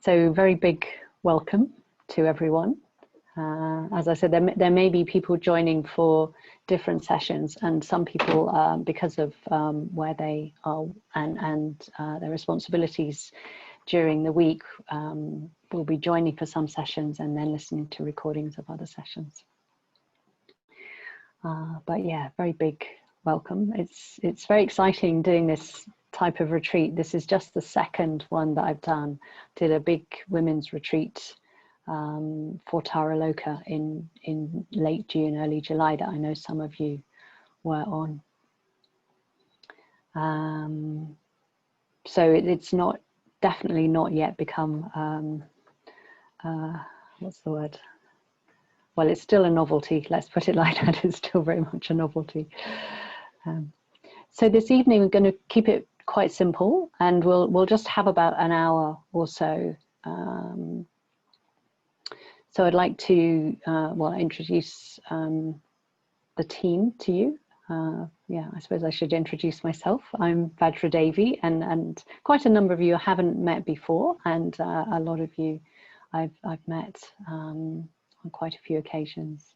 So very big welcome to everyone. As I said, there may be people joining for different sessions, and some people, because of where they are and their responsibilities during the week, will be joining for some sessions and then listening to recordings of other sessions. But yeah, very big welcome. It's very exciting doing this type of retreat. This is just the second one that I've done. Did a big women's retreat for Tara Loka in late June, early July, that I know some of you were on. So it's not, definitely not yet become, what's the word? Well, it's still a novelty, let's put it like that. It's still very much a novelty. So this evening we're going to keep it quite simple, and we'll just have about an hour or so. So I'd like to introduce the team to you. Yeah, I suppose I should introduce myself. I'm Vajradevi, and quite a number of you I haven't met before, and a lot of you I've met on quite a few occasions.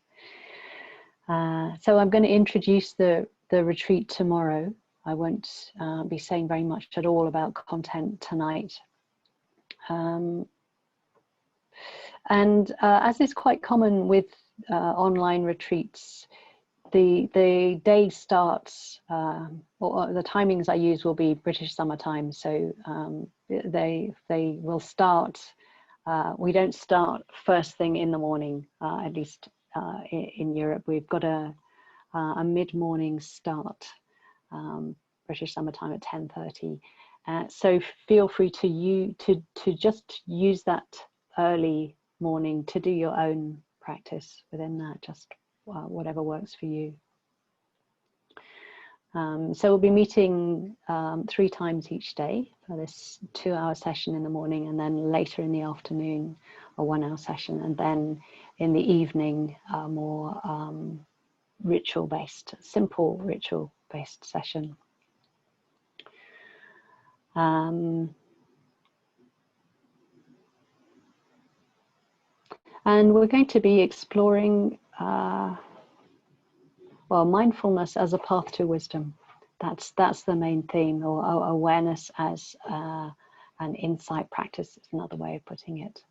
So I'm going to introduce the retreat tomorrow. I won't be saying very much at all about content tonight. And as is quite common with online retreats, the day starts, or the timings I use will be British summertime. So they will start, we don't start first thing in the morning, at least in Europe. We've got a mid-morning start, British summertime at 10:30. So feel free to just use that early morning to do your own practice within that, just whatever works for you. So we'll be meeting 3 times each day for this 2-hour session in the morning, and then later in the afternoon a 1-hour session, and then in the evening a more ritual-based, simple ritual-based session. And we're going to be exploring, mindfulness as a path to wisdom. That's the main theme, or awareness as an insight practice is another way of putting it.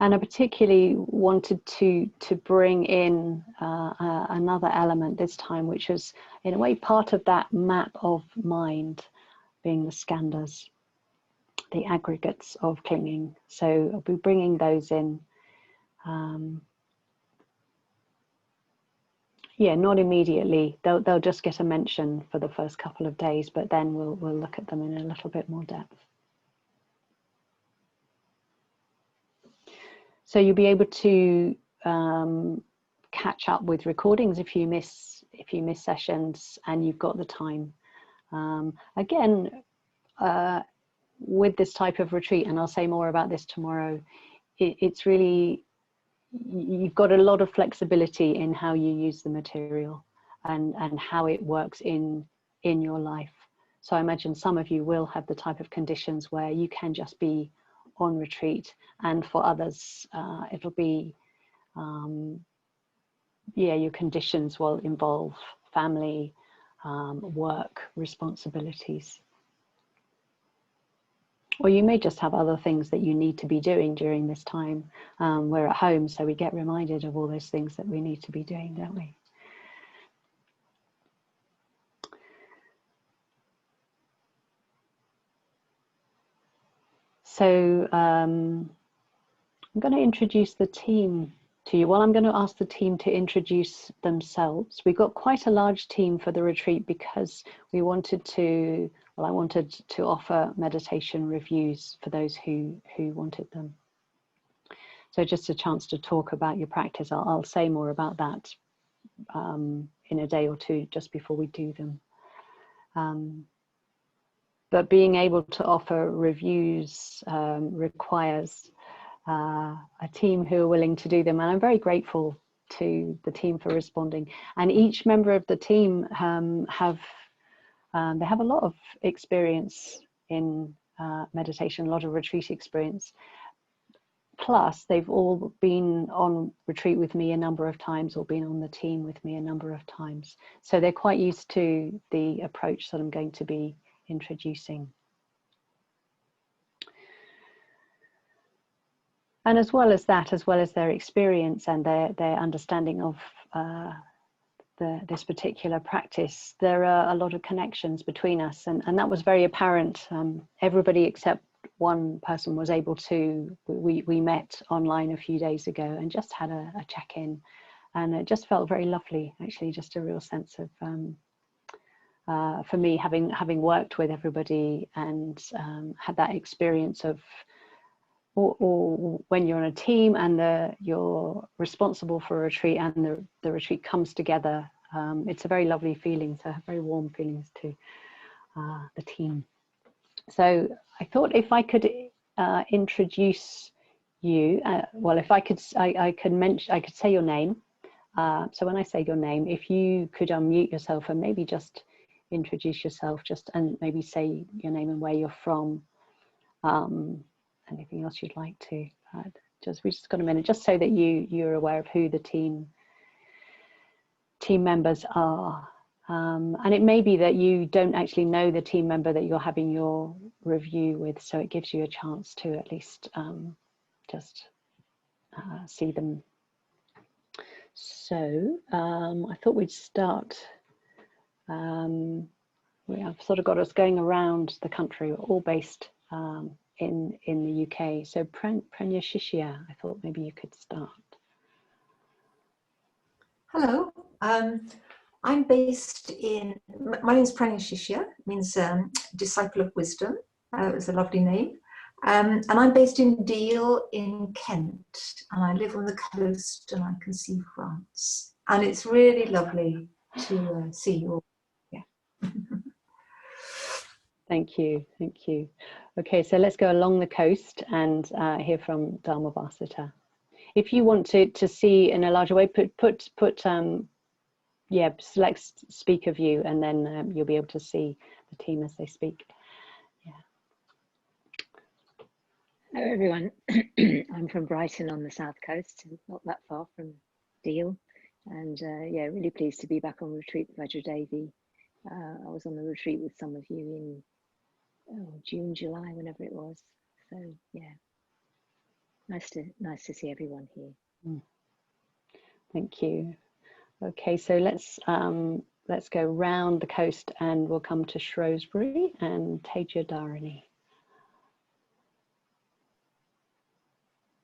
And I particularly wanted to bring in another element this time, which was in a way part of that map of mind, being the skandhas, the aggregates of clinging. So I'll be bringing those in. Yeah, not immediately. They'll just get a mention for the first couple of days, but then we'll look at them in a little bit more depth. So you'll be able to catch up with recordings if you miss sessions and you've got the time. Again, with this type of retreat, and I'll say more about this tomorrow, it's really, you've got a lot of flexibility in how you use the material and how it works in your life. So I imagine some of you will have the type of conditions where you can just be on retreat, and for others it'll be your conditions will involve family, work, responsibilities. Or you may just have other things that you need to be doing during this time. We're at home, so we get reminded of all those things that we need to be doing, don't we? So I'm going to introduce the team to you. Well, I'm going to ask the team to introduce themselves. We've got quite a large team for the retreat because we wanted to, I wanted to offer meditation reviews for those who wanted them. So just a chance to talk about your practice. I'll say more about that in a day or two just before we do them. But being able to offer reviews requires a team who are willing to do them, and I'm very grateful to the team for responding. And each member of the team they have a lot of experience in meditation, a lot of retreat experience. Plus, they've all been on retreat with me a number of times, or been on the team with me a number of times. So they're quite used to the approach that I'm going to be introducing. And as well as that, as well as their experience and their understanding of this particular practice, there are a lot of connections between us, and that was very apparent. Everybody except one person was able to, we met online a few days ago and just had a check-in, and it just felt very lovely, actually, just a real sense of, for me, having worked with everybody and had that experience of, or when you're on a team and you're responsible for a retreat and the retreat comes together, it's a very lovely feeling, so very warm feelings to the team. So I thought if I could introduce you, well, if I could say your name. So when I say your name, if you could unmute yourself and maybe just introduce yourself, and maybe say your name and where you're from. Anything else you'd like to add? We just got a minute, just so that you're aware of who the team members are. And it may be that you don't actually know the team member that you're having your review with, so it gives you a chance to at least just see them. So I thought we'd start. We have sort of got us going around the country. We're all based in the UK. So Pranya Shishya, I thought maybe you could start. Hello, I'm based in, my name is Pranya Shishya, means disciple of wisdom. It was a lovely name. And I'm based in Deal in Kent, and I live on the coast and I can see France. And it's really lovely to see you all. Yeah. Thank you. Okay, so let's go along the coast and hear from Dharma Vasita. If you want to see in a larger way, select speaker view, and then you'll be able to see the team as they speak. Yeah. Hello everyone. I'm from Brighton on the south coast, not that far from Deal, and yeah, really pleased to be back on retreat with Vajradevi. I was on the retreat with some of you in June, July, whenever it was. So yeah, nice to see everyone here. Thank you. Okay, so let's go round the coast and we'll come to Shrewsbury and Teja Dharani.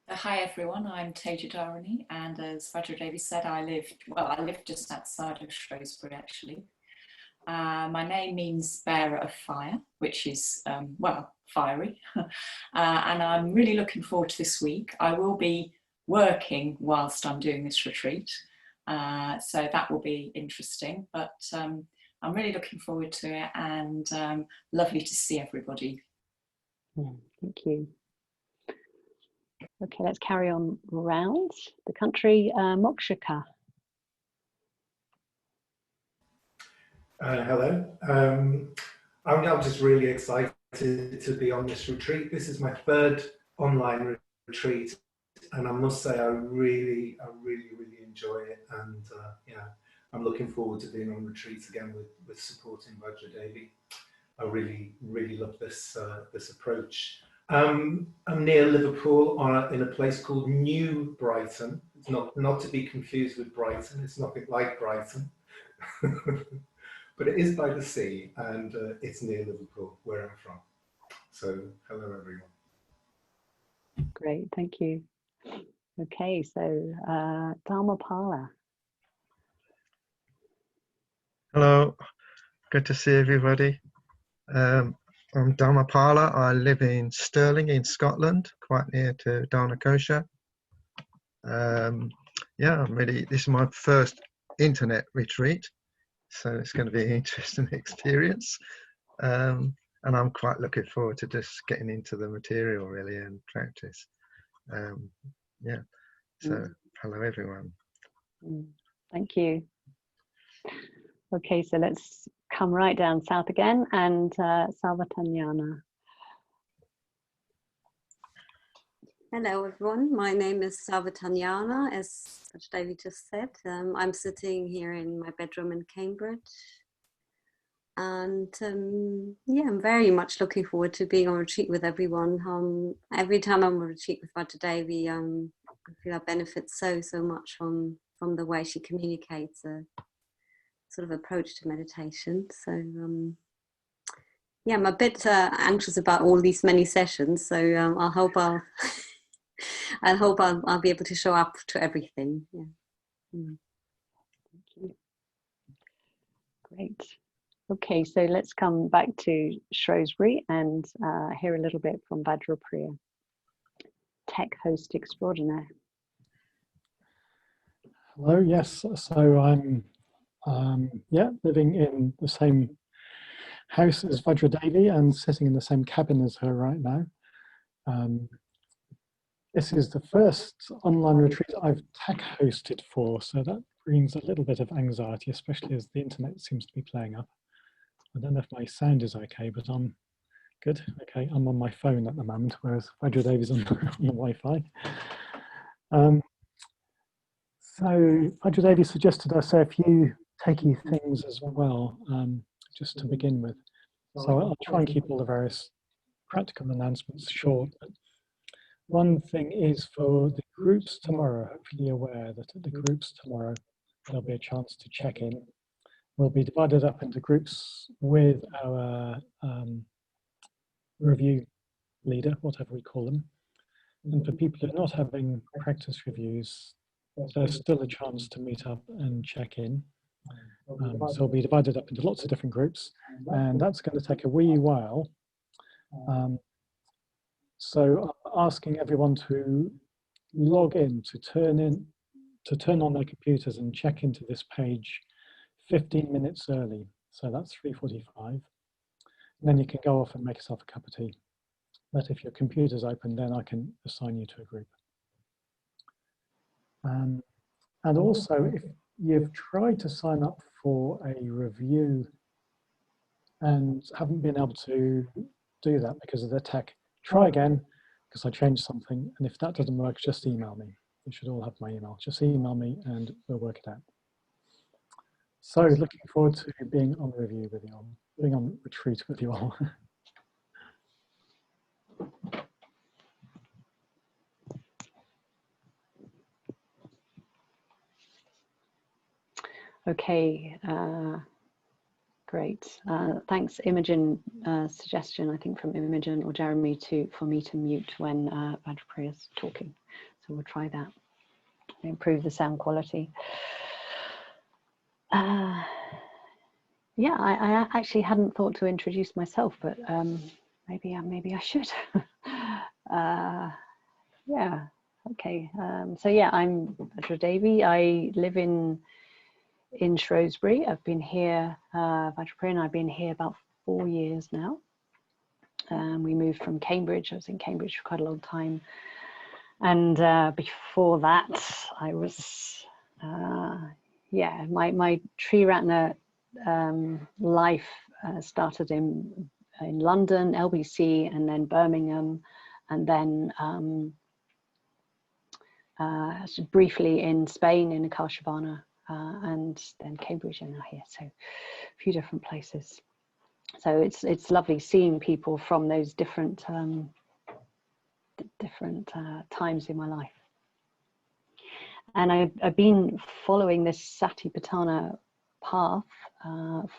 Hi everyone, I'm Teja Dharani, and as Vajradevi said, I live just outside of Shrewsbury actually. My name means bearer of fire, which is, well, fiery. And I'm really looking forward to this week. I will be working whilst I'm doing this retreat. So that will be interesting, but I'm really looking forward to it, and lovely to see everybody. Thank you. Okay, let's carry on round the country. Mokshika. Hello. I'm just really excited to be on this retreat. This is my third online retreat, and I must say I really enjoy it. And yeah, I'm looking forward to being on retreats again with supporting Vajradevi. I really love this approach. I'm near Liverpool in a place called New Brighton. It's not to be confused with Brighton. It's nothing like Brighton. But it is by the sea, and it's near Liverpool, where I'm from. So, hello everyone. Great, thank you. Okay, so Dharmapala. Hello, good to see everybody. I'm Dharmapala. I live in Stirling in Scotland, quite near to Dharmakosha. Yeah, this is my first internet retreat, so it's going to be an interesting experience. And I'm quite looking forward to just getting into the material really and practice. Yeah, so hello everyone. Thank you. Okay, so let's come right down south again, and Salvatanyana. Hello everyone, my name is Savatanyana, as Vajradevi just said. I'm sitting here in my bedroom in Cambridge. And yeah, I'm very much looking forward to being on retreat with everyone. Every time I'm on retreat with Vajradevi, I feel I benefit so much from the way she communicates a sort of approach to meditation. So yeah, I'm a bit anxious about all these many sessions. So I hope I'll be able to show up to everything. Yeah. Thank you. Great. Okay, so let's come back to Shrewsbury and hear a little bit from Vajrapriya, tech host extraordinaire. Hello, yes. So I'm living in the same house as Vajradevi and sitting in the same cabin as her right now. This is the first online retreat I've tech hosted for, so that brings a little bit of anxiety, especially as the internet seems to be playing up. I don't know if my sound is okay, but I'm good. Okay, I'm on my phone at the moment, whereas Vajradevi's on the Wi-Fi. So Vajradevi suggested I say a few techie things as well, just to begin with. So I'll try and keep all the various practical announcements short. One thing is for the groups tomorrow, hopefully you're aware that at the groups tomorrow, there'll be a chance to check in. We'll be divided up into groups with our review leader, whatever we call them. And for people who are not having practice reviews, there's still a chance to meet up and check in. So we'll be divided up into lots of different groups, and that's going to take a wee while. So I'm asking everyone to log in, to turn on their computers and check into this page 15 minutes early. So that's 3:45. And then you can go off and make yourself a cup of tea. But if your computer's open, then I can assign you to a group. And also, if you've tried to sign up for a review and haven't been able to do that because of the tech, try again, because I changed something. And if that doesn't work, just email me. You should all have my email. Just email me and we'll work it out. So looking forward to being on review with you all, being on retreat with you all. Okay, great. Thanks, Imogen. Suggestion, I think, from Imogen or Jeremy for me to mute when Vajrapriya is talking. So we'll try that. Improve the sound quality. Yeah, I actually hadn't thought to introduce myself, but maybe I should. Yeah. Okay. So yeah, I'm Vajradevi. I live in Shrewsbury. I've been here, Vajrapriya and I've been here about 4 years now. We moved from Cambridge. I was in Cambridge for quite a long time. And before that, I was, yeah, my Tree Ratna life started in London, LBC, and then Birmingham, and then briefly in Spain, in Akashabana. And then Cambridge and now here, so a few different places. So it's lovely seeing people from those different times in my life. And I've been following this Satipatthana path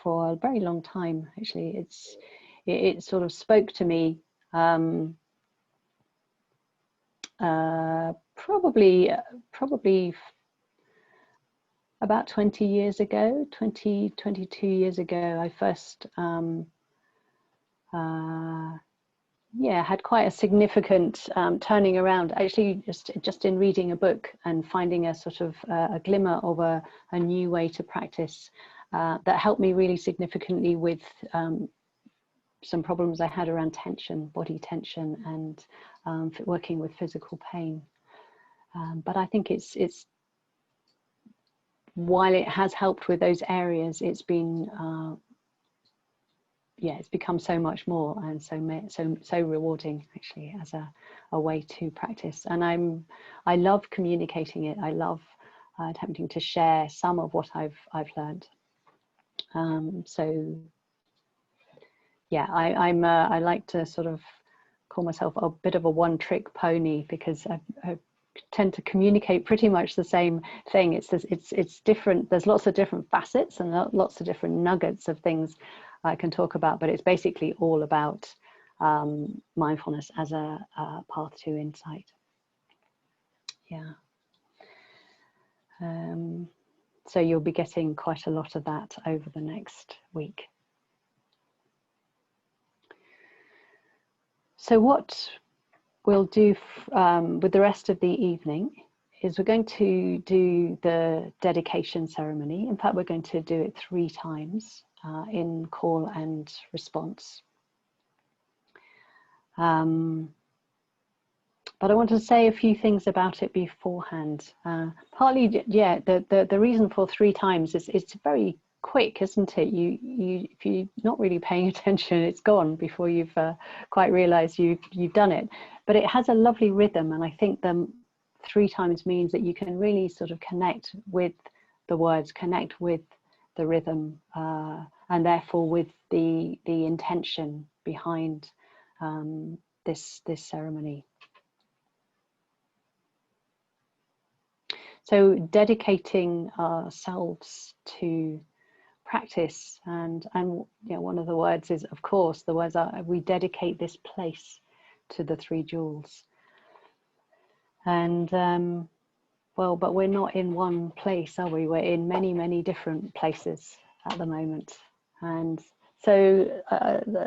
for a very long time. Actually, it sort of spoke to me probably about 20 years ago, 22 years ago, I first had quite a significant turning around, actually just in reading a book and finding a sort of a glimmer of a new way to practice that helped me really significantly with some problems I had around tension, body tension, and working with physical pain. But I think it's while it has helped with those areas, it's been yeah, it's become so much more, and so rewarding actually as a way to practice. And I love communicating it. I love attempting to share some of what I've learned. So yeah, I like to sort of call myself a bit of a one-trick pony, because I tend to communicate pretty much the same thing. It's different. There's lots of different facets and lots of different nuggets of things I can talk about, but it's basically all about mindfulness as a path to insight. Yeah. So you'll be getting quite a lot of that over the next week. So what we'll do with the rest of the evening is we're going to do the dedication ceremony. In fact, we're going to do it 3 times in call and response. But I want to say a few things about it beforehand. Partly, yeah, the reason for 3 times is it's very quick, isn't it? If you're not really paying attention, it's gone before you've quite realized you've done it. But it has a lovely rhythm, and I think the 3 times means that you can really sort of connect with the words, connect with the rhythm, and therefore with the intention behind this ceremony. So dedicating ourselves to practice, and you know, one of the words is, of course, the words are, we dedicate this place to the 3 jewels. And well, but we're not in one place, are we? We're in many, many different places at the moment. And so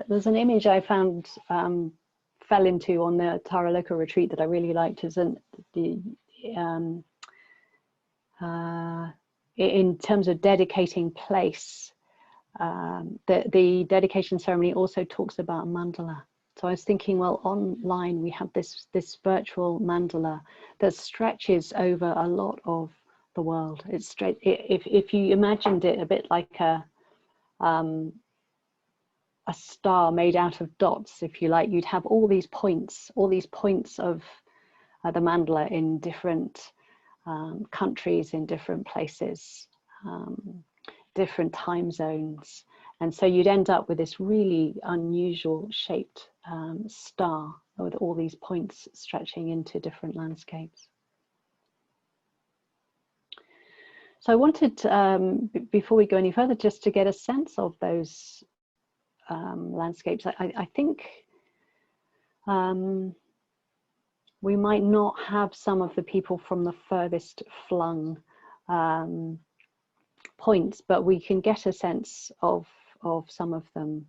there's an image I found, fell into on the Tara Loka retreat that I really liked, is in terms of dedicating place. The dedication ceremony also talks about mandala. So I was thinking, well, online we have this virtual mandala that stretches over a lot of the world. It's straight. If you imagined it a bit like a star made out of dots, if you like, you'd have all these points of the mandala in different countries, in different places, different time zones. And so you'd end up with this really unusual shaped star with all these points stretching into different landscapes. So I wanted, before we go any further, just to get a sense of those landscapes. I think we might not have some of the people from the furthest flung points, but we can get a sense of some of them.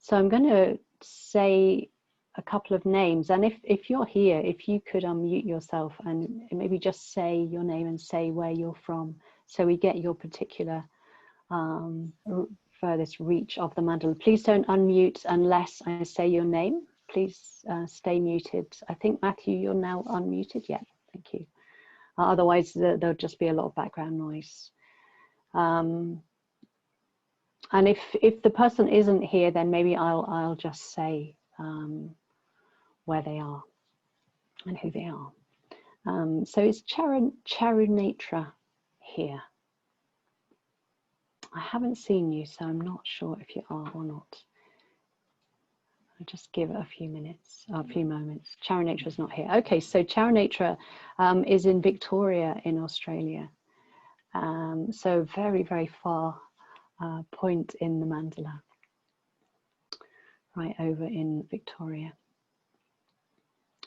So I'm going to say a couple of names, and if you're here, if you could unmute yourself and maybe just say your name and say where you're from, so we get your particular furthest reach of the mandala. Please don't unmute unless I say your name. Please stay muted. I think, Matthew, you're now unmuted. Yeah, thank you. Otherwise, there'll just be a lot of background noise. And if the person isn't here, then maybe I'll just say where they are and who they are. So it's Charunatra here. I haven't seen you, so I'm not sure if you are or not. I'll just give it a few minutes, a few moments. Charunatra is not here. Okay, so Charunatra is in Victoria in Australia. So very, very far point in the mandala, right over in Victoria.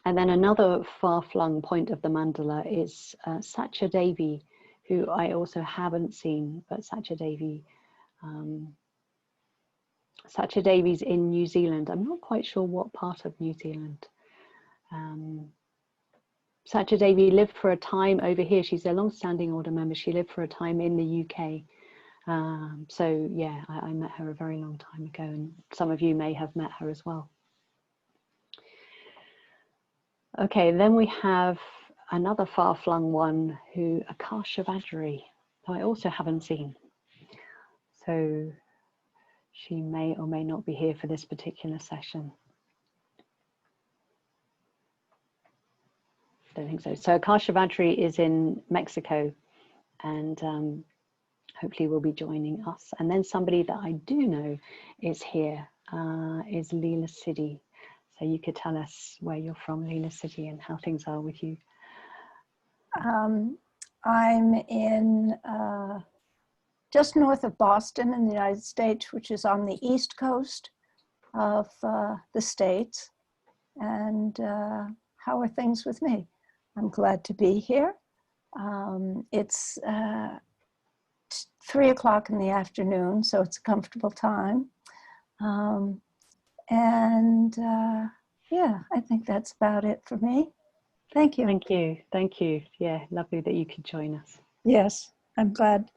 And then another far-flung point of the mandala is Vajradevi, who I also haven't seen, but Vajradevi's in New Zealand. I'm not quite sure what part of New Zealand. Vajradevi lived for a time over here. She's a long-standing order member. She lived for a time in the UK. So yeah, I met her a very long time ago, and some of you may have met her as well. Okay, then we have another far-flung one, Akasha Vajradevi, who I also haven't seen. So She may or may not be here for this particular session. I don't think so. So Akasha Vajri is in Mexico, and hopefully will be joining us. And then somebody that I do know is here, is Leela Siddhi. So you could tell us where you're from, Leela Siddhi, and how things are with you. I'm in just north of Boston in the United States, which is on the East Coast of the States. And how are things with me? I'm glad to be here. It's 3 o'clock in the afternoon, so it's a comfortable time. Yeah, I think that's about it for me. Thank you. Thank you. Thank you. Yeah, lovely that you could join us. Yes, I'm glad.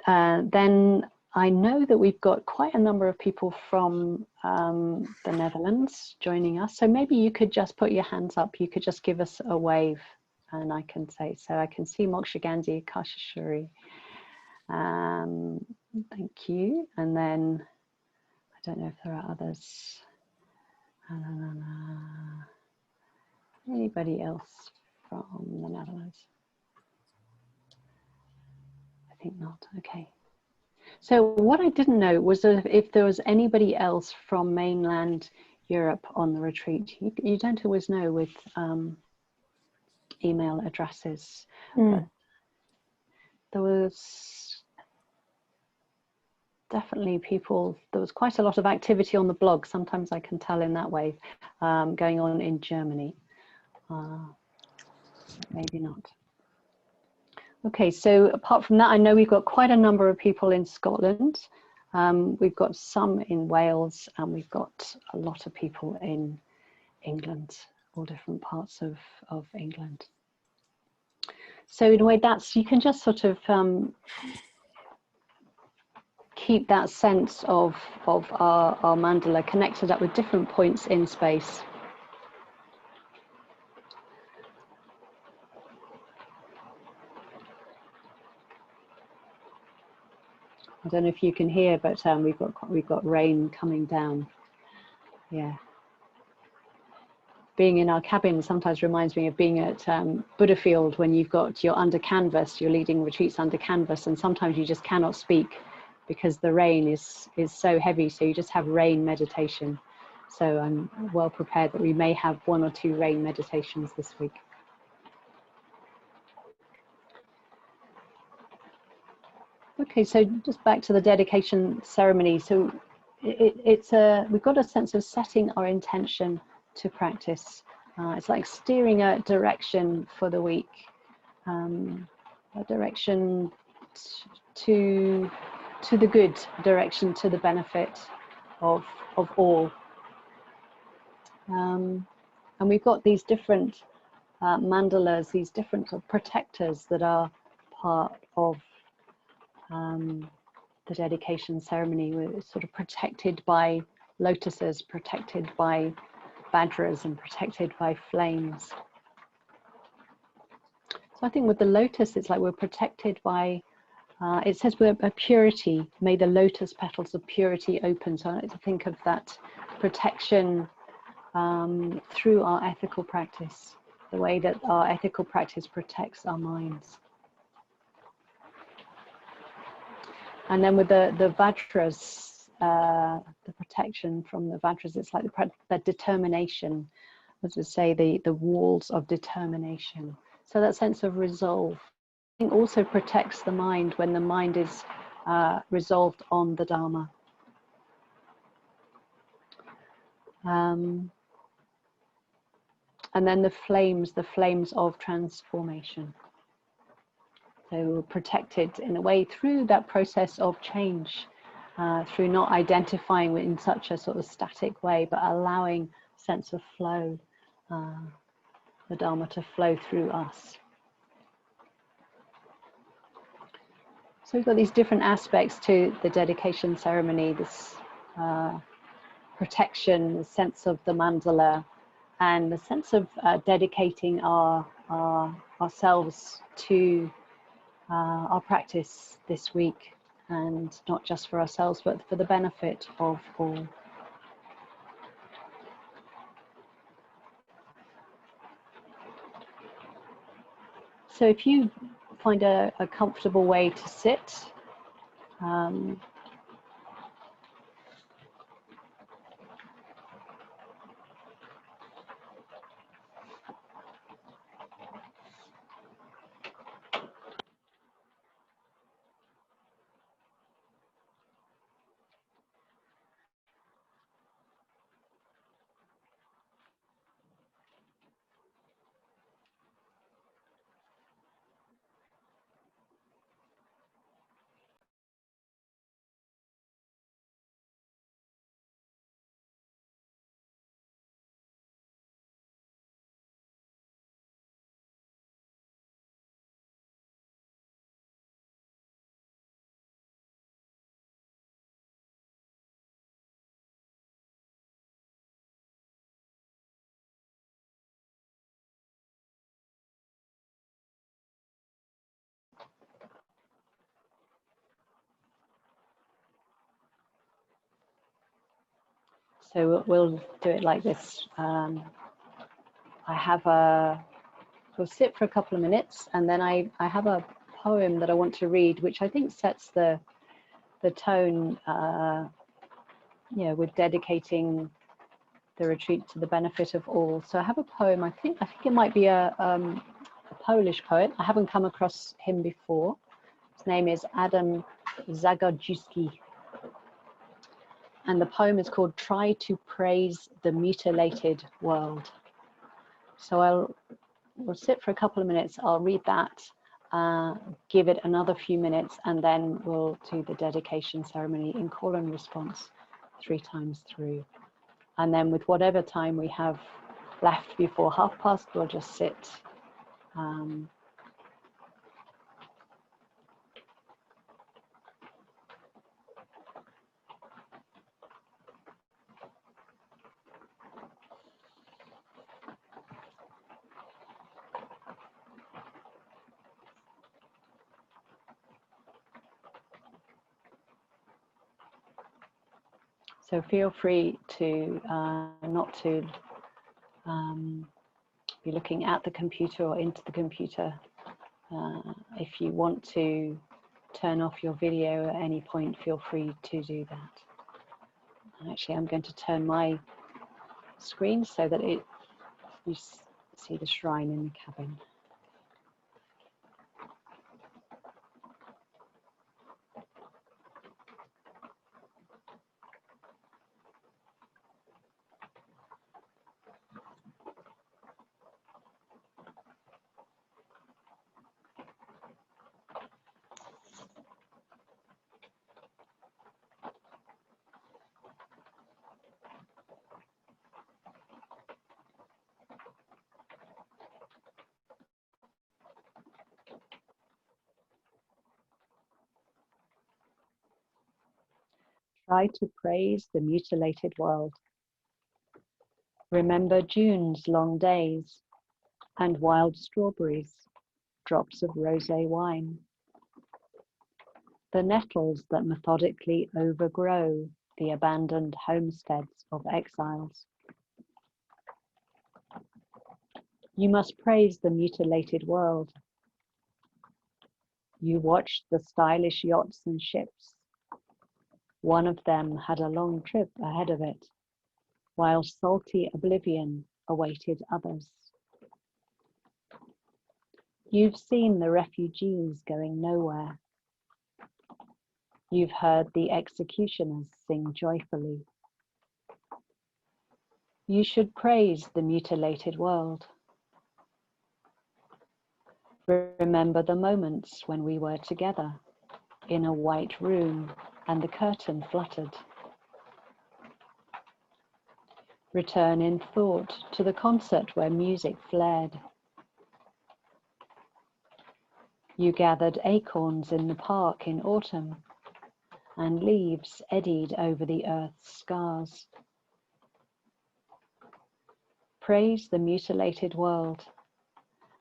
Then I know that we've got quite a number of people from the Netherlands joining us. So maybe you could just put your hands up. You could just give us a wave and I can say, so I can see Moksha Gandhi, Akasha Shuri. Thank you. And then I don't know if there are others. Anybody else from the Netherlands? I think not. Okay. So what I didn't know was if there was anybody else from mainland Europe on the retreat. You don't always know with email addresses. But there was definitely people, there was quite a lot of activity on the blog. Sometimes I can tell in that way, going on in Germany. Maybe not. Okay, so apart from that, I know we've got quite a number of people in Scotland. We've got some in Wales, and we've got a lot of people in England, all different parts of England. So in a way, that's, you can just sort of keep that sense of our mandala connected up with different points in space. I don't know if you can hear, but we've got rain coming down. Yeah. Being in our cabin sometimes reminds me of being at Buddhafield when you've got you're under canvas, you're leading retreats under canvas, and sometimes you just cannot speak because the rain is so heavy. So you just have rain meditation. So I'm well prepared that we may have 1 or 2 rain meditations this week. Okay, so just back to the dedication ceremony. So we've got a sense of setting our intention to practice. It's like steering a direction for the week, a direction to the good, direction to the benefit of all. And we've got these different mandalas, these different sort of protectors that are part of the dedication ceremony. We're sort of protected by lotuses, protected by Vajras, and protected by flames. So I think with the lotus, it's like we're protected by, it says we're a purity, may the lotus petals of purity open. So I like to think of that protection through our ethical practice, the way that our ethical practice protects our minds. And then with the Vajras, the protection from the Vajras, it's like the determination, as I say, the walls of determination. So that sense of resolve, I think, also protects the mind when the mind is resolved on the Dharma. And then the flames of transformation. So we're protected in a way through that process of change, through not identifying in such a sort of static way, but allowing a sense of flow, the Dharma to flow through us. So we've got these different aspects to the dedication ceremony, this protection, the sense of the mandala, and the sense of dedicating ourselves to our practice this week, and not just for ourselves, but for the benefit of all. So if you find a comfortable way to sit, so we'll do it like this. We'll sit for a couple of minutes, and then I have a poem that I want to read, which I think sets the tone, with dedicating the retreat to the benefit of all. So I have a poem. I think it might be a Polish poet. I haven't come across him before. His name is Adam Zagorczycki, and the poem is called "Try to Praise the Mutilated World." So we'll sit for a couple of minutes. I'll read that, give it another few minutes, and then we'll do the dedication ceremony in call and response 3 times through. And then with whatever time we have left before past, we'll just sit. So feel free to not to be looking at the computer or into the computer. If you want to turn off your video at any point, feel free to do that. And actually, I'm going to turn my screen so that you see the shrine in the cabin. Try to praise the mutilated world. Remember June's long days and wild strawberries, drops of rosé wine. The nettles that methodically overgrow the abandoned homesteads of exiles. You must praise the mutilated world. You watched the stylish yachts and ships. One of them had a long trip ahead of it, while salty oblivion awaited others. You've seen the refugees going nowhere. You've heard the executioners sing joyfully. You should praise the mutilated world. Remember the moments when we were together in a white room and the curtain fluttered. Return in thought to the concert where music flared. You gathered acorns in the park in autumn, and leaves eddied over the earth's scars. Praise the mutilated world,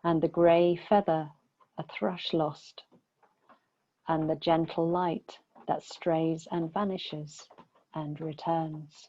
and the grey feather a thrush lost, and the gentle light that strays and vanishes and returns.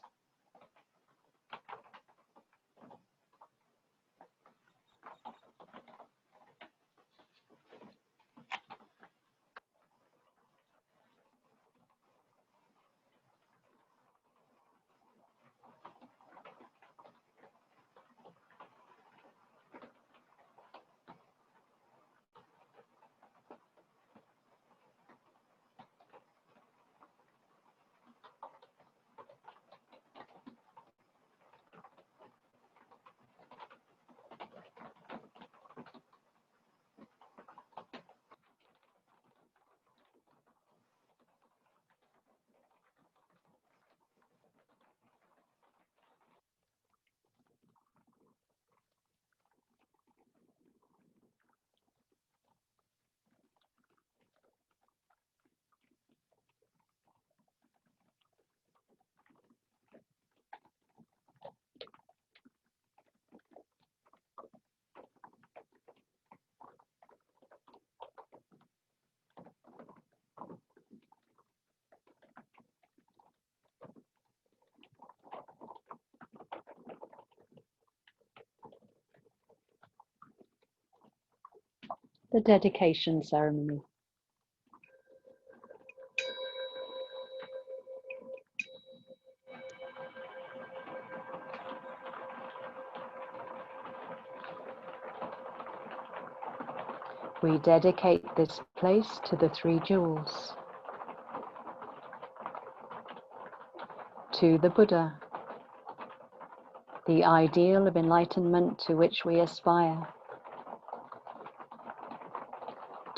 The dedication ceremony. We dedicate this place to the three jewels, to the Buddha, the ideal of enlightenment to which we aspire,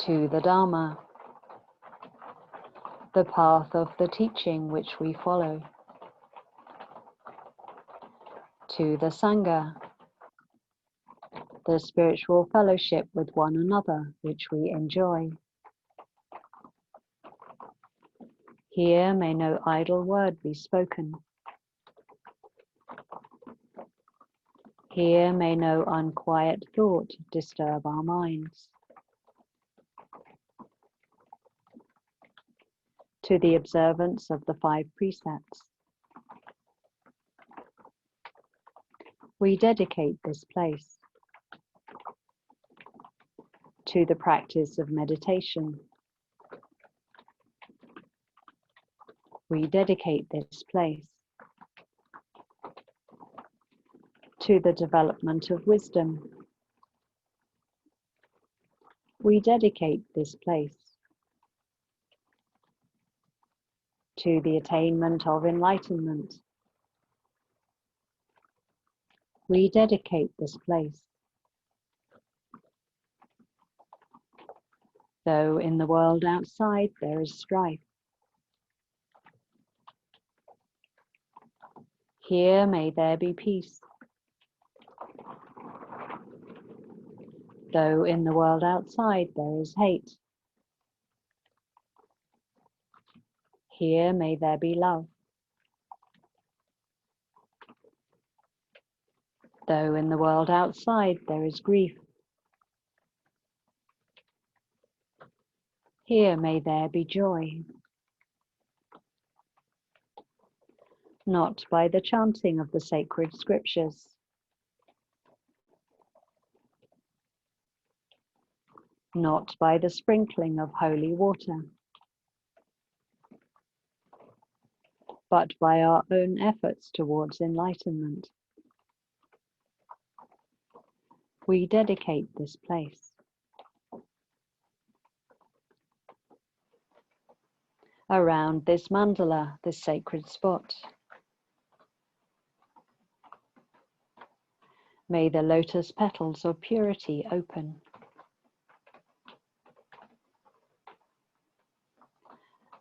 to the Dharma, the path of the teaching which we follow, to the Sangha, the spiritual fellowship with one another which we enjoy. Here may no idle word be spoken. Here may no unquiet thought disturb our minds. To the observance of the 5 precepts, we dedicate this place. To the practice of meditation, we dedicate this place. To the development of wisdom, we dedicate this place. To the attainment of enlightenment, we dedicate this place. Though in the world outside there is strife, here may there be peace. Though in the world outside there is hate, here may there be love. Though in the world outside there is grief, here may there be joy. Not by the chanting of the sacred scriptures, not by the sprinkling of holy water, but by our own efforts towards enlightenment. We dedicate this place. Around this mandala, this sacred spot, may the lotus petals of purity open.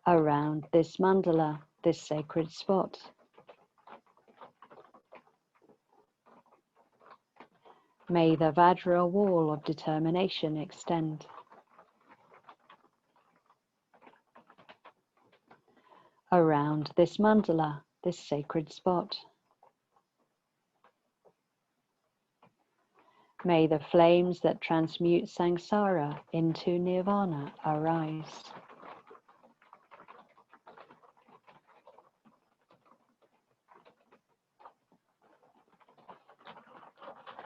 Around this mandala, this sacred spot, may the Vajra wall of determination extend. Around this mandala, this sacred spot, may the flames that transmute samsara into nirvana arise.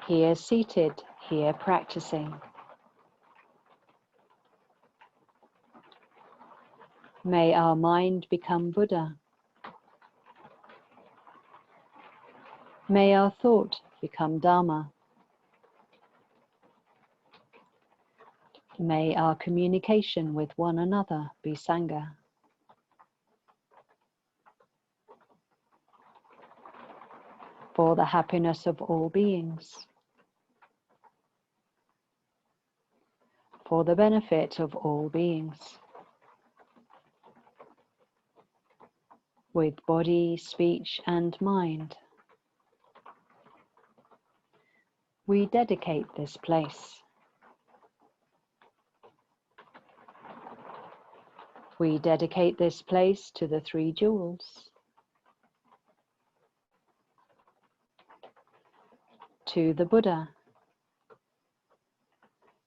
Here seated, here practicing. May our mind become Buddha. May our thought become Dharma. May our communication with one another be Sangha. For the happiness of all beings. For the benefit of all beings. With body, speech, and mind. We dedicate this place. We dedicate this place to the three jewels, to the Buddha,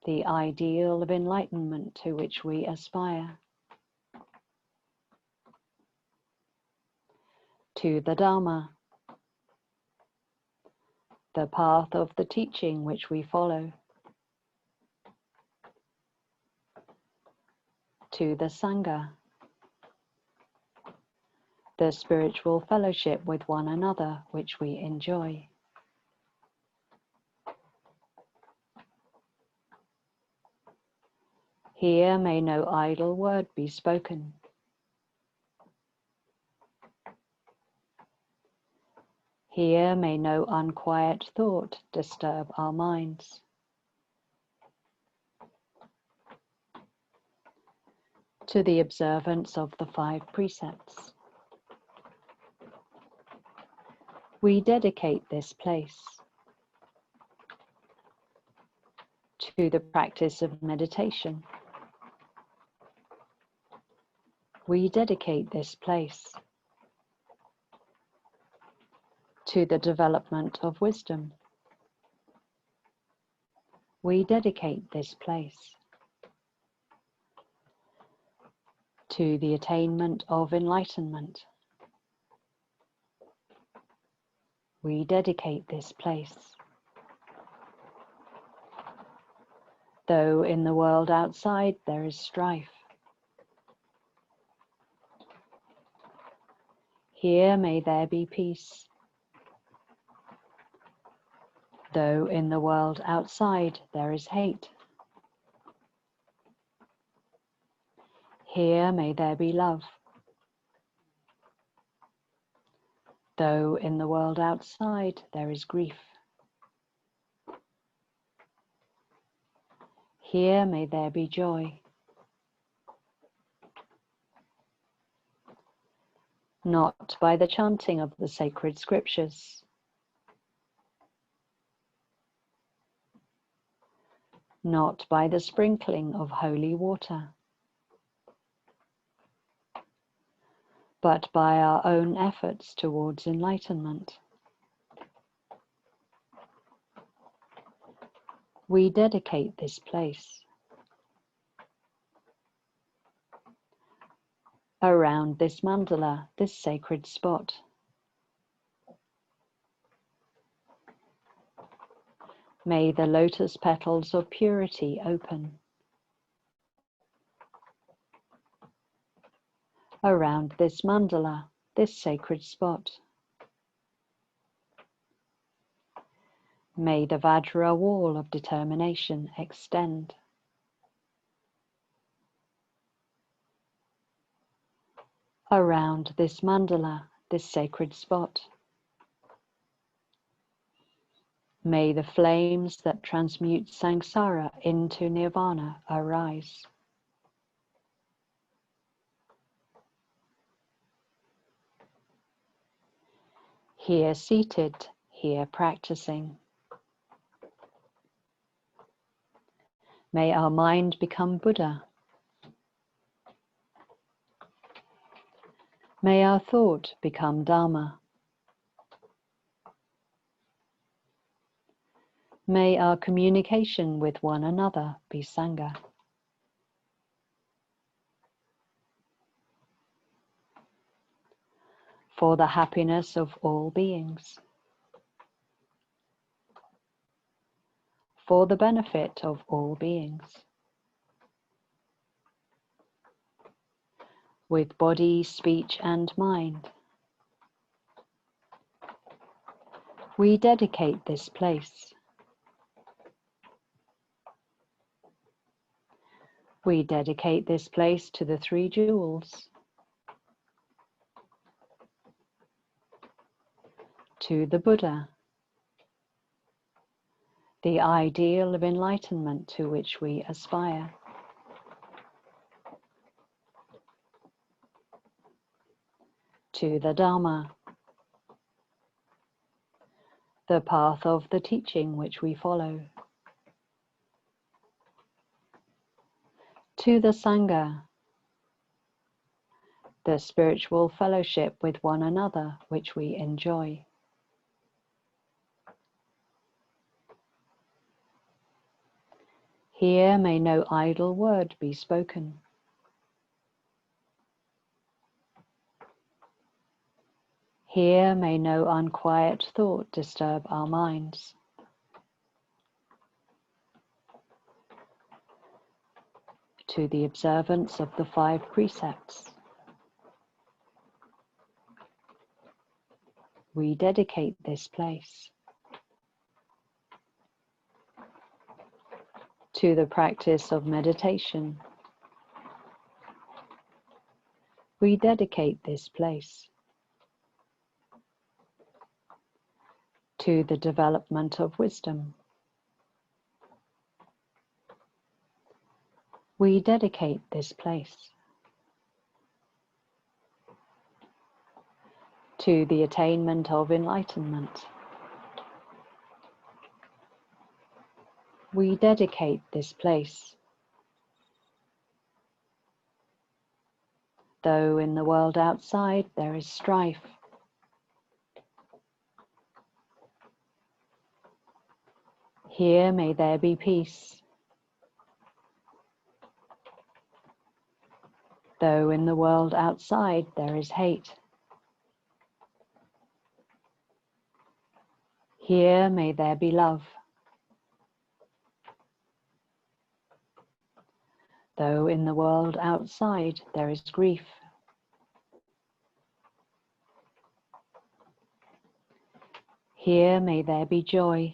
the ideal of enlightenment to which we aspire, to the Dharma, the path of the teaching which we follow, to the Sangha, the spiritual fellowship with one another which we enjoy. Here may no idle word be spoken. Here may no unquiet thought disturb our minds. To the observance of the 5 precepts. We dedicate this place to the practice of meditation. We dedicate this place to the development of wisdom. We dedicate this place to the attainment of enlightenment. We dedicate this place. Though in the world outside there is strife, here may there be peace. Though in the world outside there is hate, here may there be love. Though in the world outside there is grief, here may there be joy. Not by the chanting of the sacred scriptures, not by the sprinkling of holy water, but by our own efforts towards enlightenment. We dedicate this place. Around this mandala, this sacred spot, may the lotus petals of purity open. Around this mandala, this sacred spot, may the Vajra wall of determination extend. Around this mandala, this sacred spot, may the flames that transmute samsara into nirvana arise. Here seated, here practicing. May our mind become Buddha. May our thought become Dharma. May our communication with one another be Sangha. For the happiness of all beings. for the benefit of all beings. With body, speech, and mind, we dedicate this place. We dedicate this place to the three jewels, to the Buddha, the ideal of enlightenment to which we aspire, to the Dharma, the path of the teaching which we follow, to the Sangha, the spiritual fellowship with one another which we enjoy. Here may no idle word be spoken. Here may no unquiet thought disturb our minds. To the observance of the 5 precepts, we dedicate this place. To the practice of meditation, we dedicate this place. To the development of wisdom, we dedicate this place. To the attainment of enlightenment, we dedicate this place. Though in the world outside there is strife, here may there be peace. Though in the world outside there is hate, here may there be love. Though in the world outside there is grief, here may there be joy.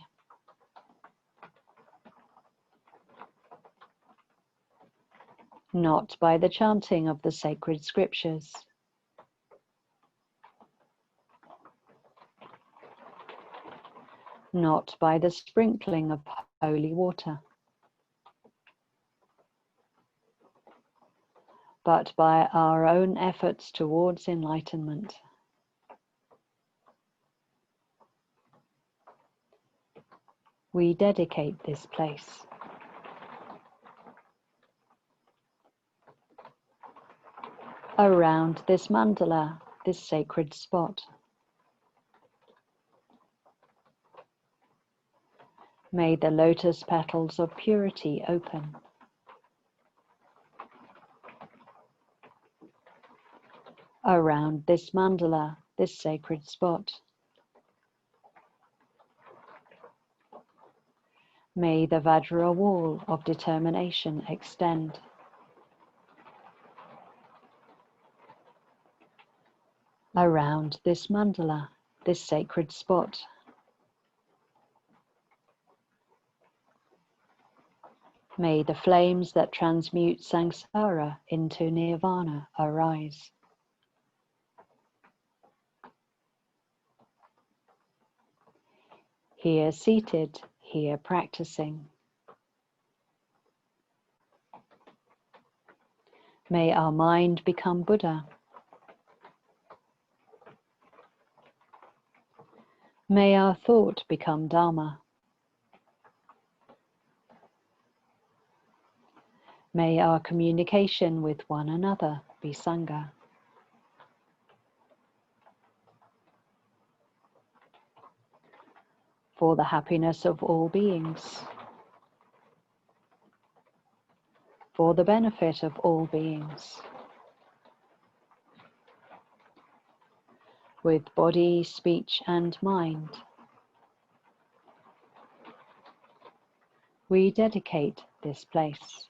Not by the chanting of the sacred scriptures, not by the sprinkling of holy water, but by our own efforts towards enlightenment. We dedicate this place. Around this mandala, this sacred spot, may the lotus petals of purity open. Around this mandala, this sacred spot, may the Vajra wall of determination extend. Around this mandala, this sacred spot, may the flames that transmute samsara into nirvana arise. Here seated, here practicing, may our mind become Buddha. May our thought become Dharma. May our communication with one another be Sangha. For the happiness of all beings. For the benefit of all beings. With body, speech, and mind. we dedicate this place.